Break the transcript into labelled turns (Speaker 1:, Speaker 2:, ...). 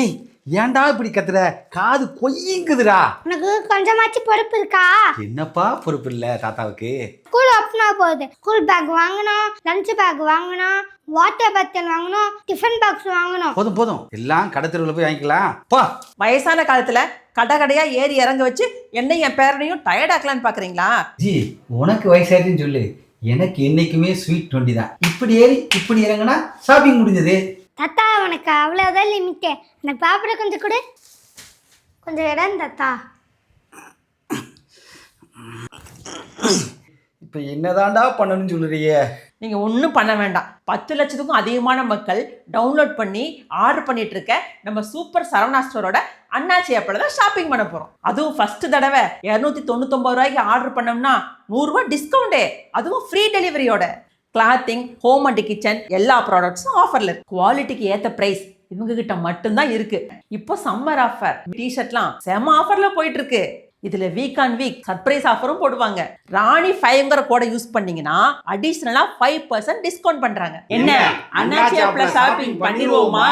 Speaker 1: ஏய் ஏன்டா இப்படி கத்துற? காது கொய்யுங்குதுடா.
Speaker 2: உனக்கு கொஞ்சமாச்சு பொறுப்பு இருக்கா?
Speaker 1: என்னப்பா பொறுப்பு இல்ல தாத்தாவுக்கு?
Speaker 2: ஸ்கூல் ஓப்பனா போகுது. ஸ்கூல் பேக் வாங்கணும், லஞ்ச் பேக் வாங்கணும், வாட்டர் பாட்டில் வாங்கணும், டிஃபன் பாக்ஸ் வாங்கணும்.
Speaker 1: போதும் போதும், எல்லாம் கடத்தெருவில் போய் வாங்கிக்கலாம் போ.
Speaker 3: வயசான காலத்துல கடையா ஏறி இறங்க வச்சு என்னையும் என் பேரனையும் டயர்ட் ஆக்கலான்னு பாக்குறீங்களா?
Speaker 1: ஜி உனக்கு வயசாயிடுன்னு சொல்லு, எனக்கு என்னைக்குமே ஸ்வீட் 20 தான். இப்படி ஏறி இப்படி இறங்குனா ஷாப்பிங் முடிஞ்சது.
Speaker 2: தாத்தா உனக்கு அவ்வளோதான் லிமிட்டு. எனக்கு பாப்பட கொஞ்சம் கொடு. கொஞ்சம் இடம் தாத்தா.
Speaker 1: இப்போ என்னதான்டா பண்ணணும்னு சொல்லுறியே?
Speaker 3: நீங்க ஒன்றும் பண்ண வேண்டாம். 10 லட்சத்துக்கும் அதிகமான மக்கள் டவுன்லோட் பண்ணி ஆர்டர் பண்ணிட்டு இருக்க நம்ம சூப்பர் சரவணா ஸ்டோரோட அண்ணாச்சி ஆப்பில் தான் ஷாப்பிங் பண்ண போறோம். அதுவும் ஃபர்ஸ்ட் தடவை 299 ரூபாய்க்கு ஆர்டர் பண்ணோம்னா 100 ரூபாய் டிஸ்கவுண்டே, அதுவும் ஃப்ரீ டெலிவரியோட. கிளாத்திங், ஹோம் அண்ட் கிச்சன் எல்லா ப்ராடக்ட்ஸும் ஆஃபர்ல இருக்கு. குவாலிட்டிக்கு ஏற்ற பிரைஸ் இவங்க கிட்ட மட்டும்தான் இருக்கு. இப்போ சம்மர் ஆஃபர் டிஷர்ட்லாம் செம ஆஃபர்ல போயிட்டு இருக்கு. இதுல வீக் ஆன் வீக் சர்ப்ரைஸ் ஆஃபரும் போடுவாங்க. ராணி 5ங்கிற கோடை யூஸ் பண்ணீங்கன்னா அடிஷனலா 5% டிஸ்கவுண்ட் பண்றாங்க. என்ன அண்ணாச்சி ஆப்ல ஷாப்பிங் பண்ணிடுவோமா?